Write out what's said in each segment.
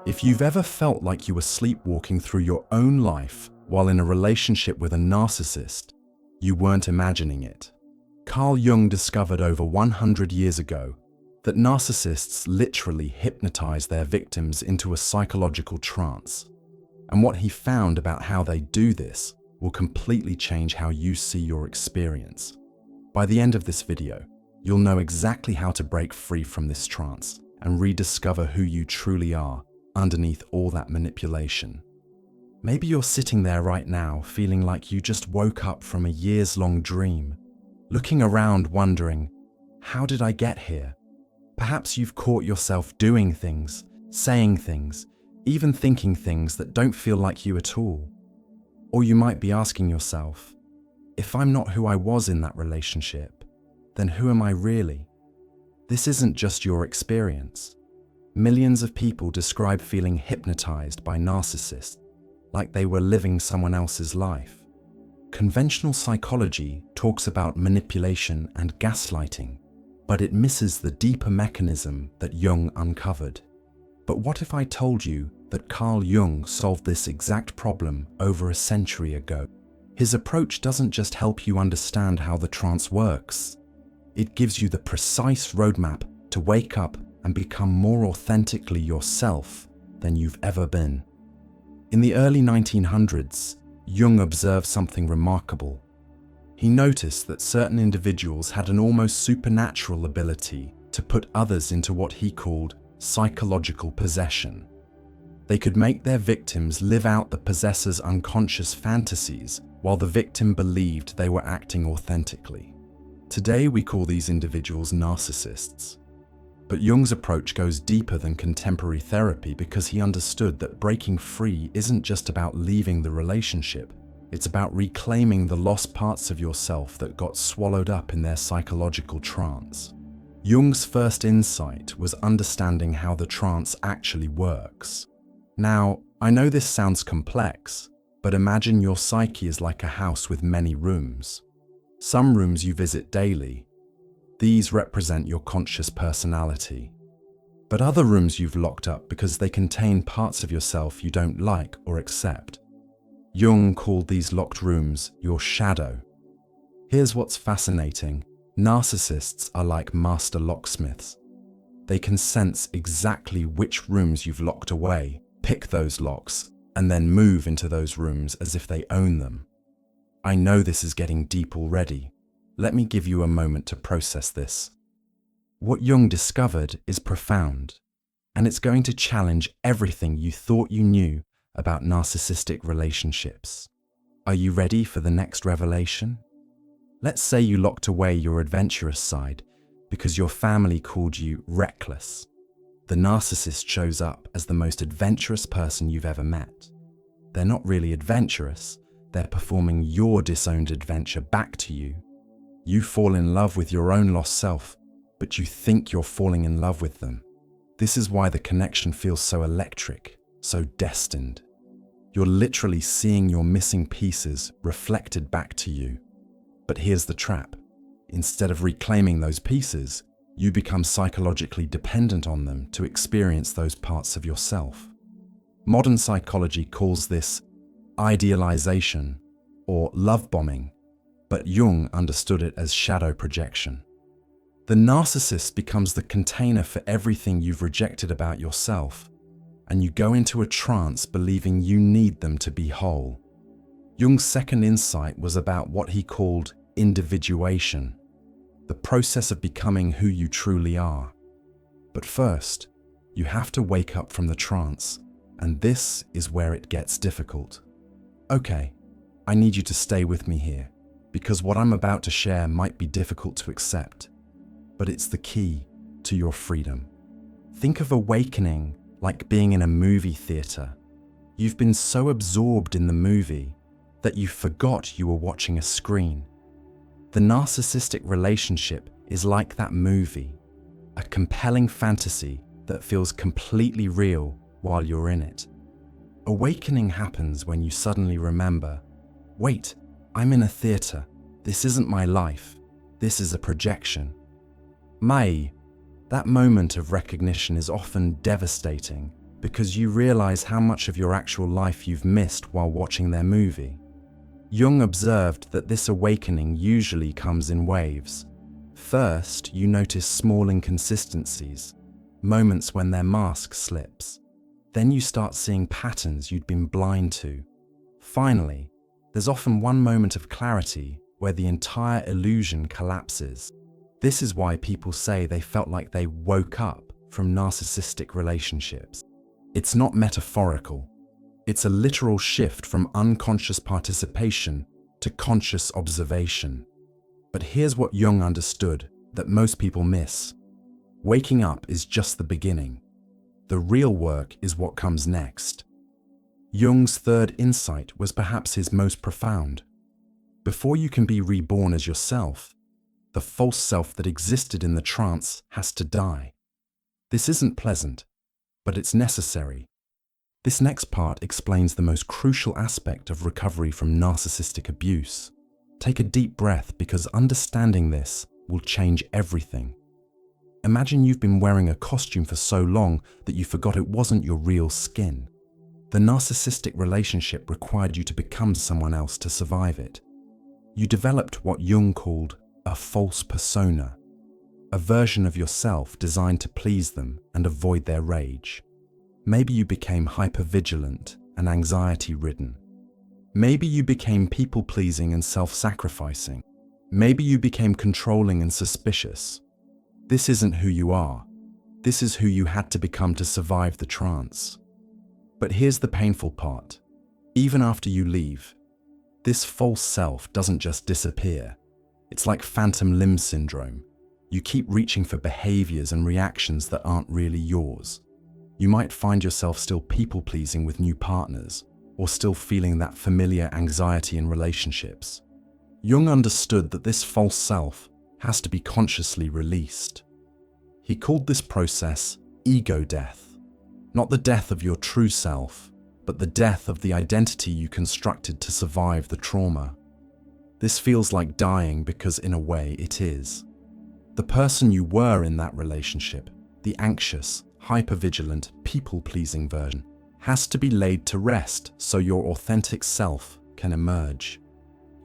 If you've ever felt like you were sleepwalking through your own life while in a relationship with a narcissist, you weren't imagining it. Carl Jung discovered over 100 years ago that narcissists literally hypnotize their victims into a psychological trance. And what he found about how they do this will completely change how you see your experience. By the end of this video, you'll know exactly how to break free from this trance and rediscover who you truly are underneath all that manipulation. Maybe you're sitting there right now feeling like you just woke up from a years-long dream, looking around wondering, how did I get here? Perhaps you've caught yourself doing things, saying things, even thinking things that don't feel like you at all. Or you might be asking yourself, if I'm not who I was in that relationship, then who am I really? This isn't just your experience. Millions of people describe feeling hypnotized by narcissists, like they were living someone else's life. Conventional psychology talks about manipulation and gaslighting, but it misses the deeper mechanism that Jung uncovered. But what if I told you that Carl Jung solved this exact problem over a century ago? His approach doesn't just help you understand how the trance works. It gives you the precise roadmap to wake up and become more authentically yourself than you've ever been. In the early 1900s, Jung observed something remarkable. He noticed that certain individuals had an almost supernatural ability to put others into what he called psychological possession. They could make their victims live out the possessor's unconscious fantasies while the victim believed they were acting authentically. Today we call these individuals narcissists. But Jung's approach goes deeper than contemporary therapy because he understood that breaking free isn't just about leaving the relationship. It's about reclaiming the lost parts of yourself that got swallowed up in their psychological trance. Jung's first insight was understanding how the trance actually works. Now, I know this sounds complex, but imagine your psyche is like a house with many rooms. Some rooms you visit daily. These represent your conscious personality. But other rooms you've locked up because they contain parts of yourself you don't like or accept. Jung called these locked rooms your shadow. Here's what's fascinating. Narcissists are like master locksmiths. They can sense exactly which rooms you've locked away, pick those locks, and then move into those rooms as if they own them. I know this is getting deep already. Let me give you a moment to process this. What Jung discovered is profound, and it's going to challenge everything you thought you knew about narcissistic relationships. Are you ready for the next revelation? Let's say you locked away your adventurous side because your family called you reckless. The narcissist shows up as the most adventurous person you've ever met. They're not really adventurous, they're performing your disowned adventure back to you. You fall in love with your own lost self, but you think you're falling in love with them. This is why the connection feels so electric, so destined. You're literally seeing your missing pieces reflected back to you. But here's the trap. Instead of reclaiming those pieces, you become psychologically dependent on them to experience those parts of yourself. Modern psychology calls this idealization or love bombing, but Jung understood it as shadow projection. The narcissist becomes the container for everything you've rejected about yourself, and you go into a trance believing you need them to be whole. Jung's second insight was about what he called individuation, the process of becoming who you truly are. But first, you have to wake up from the trance, and this is where it gets difficult. Okay, I need you to stay with me here, because what I'm about to share might be difficult to accept, but it's the key to your freedom. Think of awakening like being in a movie theater. You've been so absorbed in the movie that you forgot you were watching a screen. The narcissistic relationship is like that movie, a compelling fantasy that feels completely real while you're in it. Awakening happens when you suddenly remember, wait, I'm in a theater. This isn't my life. This is a projection. That moment of recognition is often devastating because you realize how much of your actual life you've missed while watching their movie. Jung observed that this awakening usually comes in waves. First, you notice small inconsistencies, moments when their mask slips. Then you start seeing patterns you'd been blind to. Finally, there's often one moment of clarity where the entire illusion collapses. This is why people say they felt like they woke up from narcissistic relationships. It's not metaphorical. It's a literal shift from unconscious participation to conscious observation. But here's what Jung understood that most people miss. Waking up is just the beginning. The real work is what comes next. Jung's third insight was perhaps his most profound. Before you can be reborn as yourself, the false self that existed in the trance has to die. This isn't pleasant, but it's necessary. This next part explains the most crucial aspect of recovery from narcissistic abuse. Take a deep breath, because understanding this will change everything. Imagine you've been wearing a costume for so long that you forgot it wasn't your real skin. The narcissistic relationship required you to become someone else to survive it. You developed what Jung called a false persona, a version of yourself designed to please them and avoid their rage. Maybe you became hypervigilant and anxiety-ridden. Maybe you became people-pleasing and self-sacrificing. Maybe you became controlling and suspicious. This isn't who you are. This is who you had to become to survive the trance. But here's the painful part. Even after you leave, this false self doesn't just disappear. It's like phantom limb syndrome. You keep reaching for behaviors and reactions that aren't really yours. You might find yourself still people-pleasing with new partners, or still feeling that familiar anxiety in relationships. Jung understood that this false self has to be consciously released. He called this process ego death. Not the death of your true self, but the death of the identity you constructed to survive the trauma. This feels like dying because, in a way, it is. The person you were in that relationship, the anxious, hypervigilant, people-pleasing version, has to be laid to rest so your authentic self can emerge.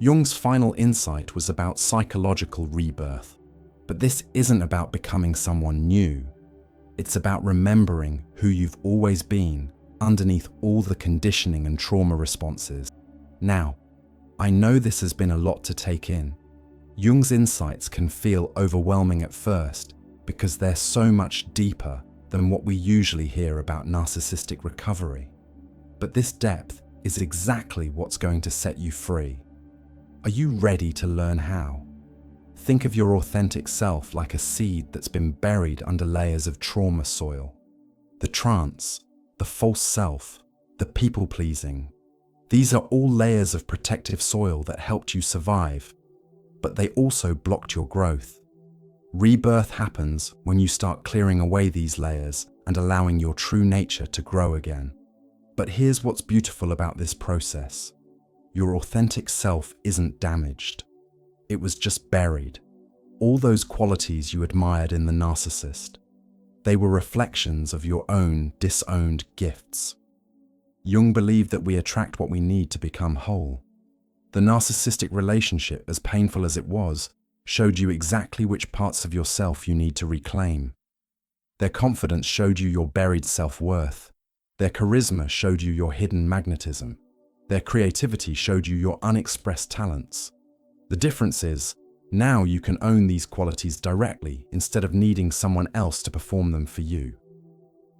Jung's final insight was about psychological rebirth, but this isn't about becoming someone new. It's about remembering who you've always been underneath all the conditioning and trauma responses. Now, I know this has been a lot to take in. Jung's insights can feel overwhelming at first because they're so much deeper than what we usually hear about narcissistic recovery. But this depth is exactly what's going to set you free. Are you ready to learn how? Think of your authentic self like a seed that's been buried under layers of trauma soil. The trance, the false self, the people-pleasing. These are all layers of protective soil that helped you survive, but they also blocked your growth. Rebirth happens when you start clearing away these layers and allowing your true nature to grow again. But here's what's beautiful about this process. Your authentic self isn't damaged. It was just buried. All those qualities you admired in the narcissist, they were reflections of your own disowned gifts. Jung believed that we attract what we need to become whole. The narcissistic relationship, as painful as it was, showed you exactly which parts of yourself you need to reclaim. Their confidence showed you your buried self-worth. Their charisma showed you your hidden magnetism. Their creativity showed you your unexpressed talents. The difference is, now you can own these qualities directly instead of needing someone else to perform them for you.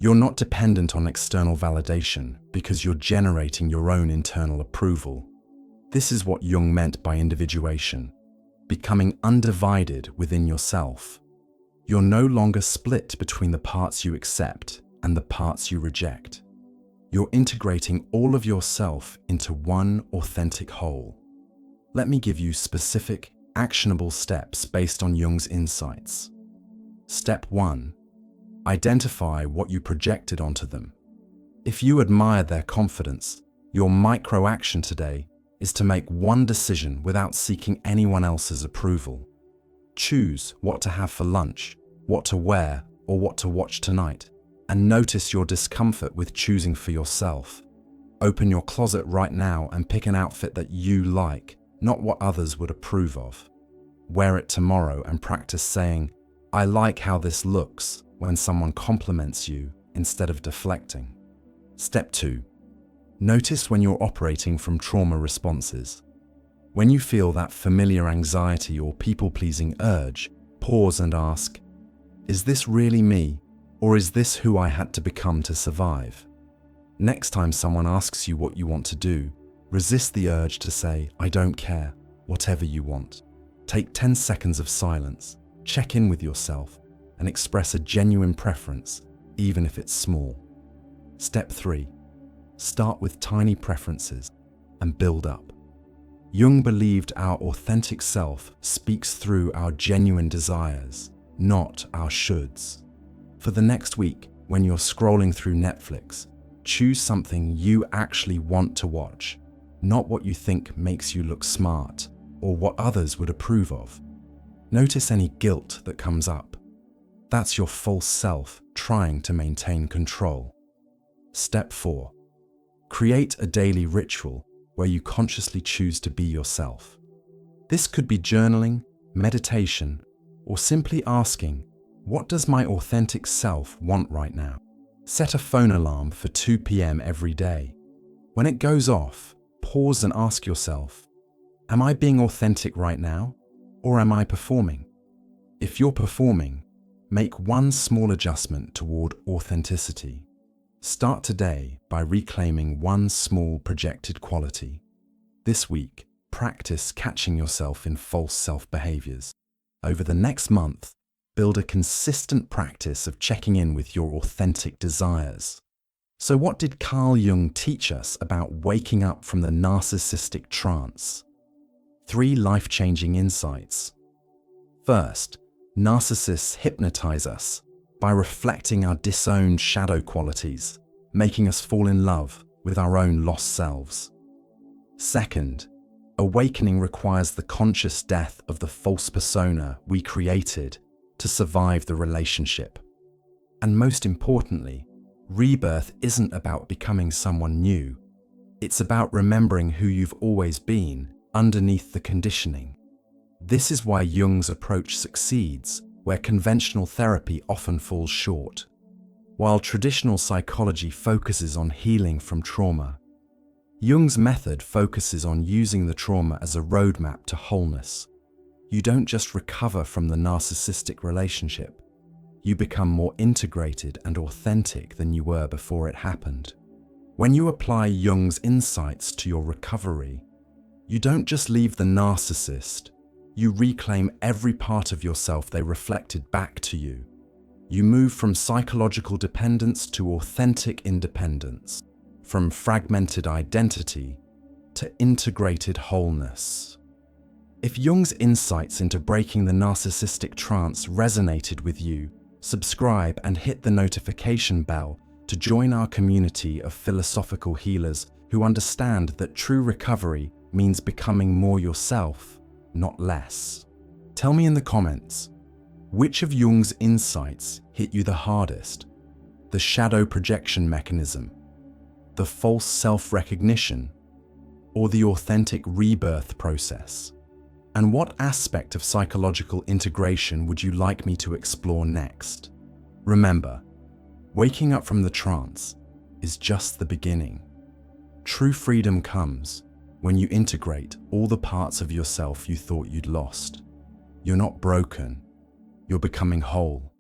You're not dependent on external validation because you're generating your own internal approval. This is what Jung meant by individuation, becoming undivided within yourself. You're no longer split between the parts you accept and the parts you reject. You're integrating all of yourself into one authentic whole. Let me give you specific, actionable steps based on Jung's insights. Step 1. Identify what you projected onto them. If you admire their confidence, your micro-action today is to make one decision without seeking anyone else's approval. Choose what to have for lunch, what to wear, or what to watch tonight. And notice your discomfort with choosing for yourself. Open your closet right now and pick an outfit that you like, not what others would approve of. Wear it tomorrow and practice saying, "I like how this looks," when someone compliments you instead of deflecting. Step 2. Notice when you're operating from trauma responses. When you feel that familiar anxiety or people-pleasing urge, pause and ask, "Is this really me, or is this who I had to become to survive?" Next time someone asks you what you want to do, resist the urge to say, "I don't care, whatever you want." Take 10 seconds of silence, check in with yourself, and express a genuine preference, even if it's small. Step 3. Start with tiny preferences and build up. Jung believed our authentic self speaks through our genuine desires, not our shoulds. For the next week, when you're scrolling through Netflix, choose something you actually want to watch, not what you think makes you look smart or what others would approve of. Notice any guilt that comes up. That's your false self trying to maintain control. Step 4. Create a daily ritual where you consciously choose to be yourself. This could be journaling, meditation, or simply asking, "What does my authentic self want right now?" Set a phone alarm for 2 p.m. every day. When it goes off, pause and ask yourself, "Am I being authentic right now, or am I performing?" If you're performing, make one small adjustment toward authenticity. Start today by reclaiming one small projected quality. This week, practice catching yourself in false self-behaviors. Over the next month, build a consistent practice of checking in with your authentic desires. So what did Carl Jung teach us about waking up from the narcissistic trance? 3 life-changing insights. First, narcissists hypnotize us by reflecting our disowned shadow qualities, making us fall in love with our own lost selves. Second, awakening requires the conscious death of the false persona we created to survive the relationship. And most importantly, rebirth isn't about becoming someone new. It's about remembering who you've always been underneath the conditioning. This is why Jung's approach succeeds where conventional therapy often falls short. While traditional psychology focuses on healing from trauma, Jung's method focuses on using the trauma as a roadmap to wholeness. You don't just recover from the narcissistic relationship. You become more integrated and authentic than you were before it happened. When you apply Jung's insights to your recovery, you don't just leave the narcissist, you reclaim every part of yourself they reflected back to you. You move from psychological dependence to authentic independence, from fragmented identity to integrated wholeness. If Jung's insights into breaking the narcissistic trance resonated with you, subscribe and hit the notification bell to join our community of philosophical healers who understand that true recovery means becoming more yourself, not less. Tell me in the comments, which of Jung's insights hit you the hardest? The shadow projection mechanism, the false self-recognition, or the authentic rebirth process? And what aspect of psychological integration would you like me to explore next? Remember, waking up from the trance is just the beginning. True freedom comes when you integrate all the parts of yourself you thought you'd lost. You're not broken, you're becoming whole.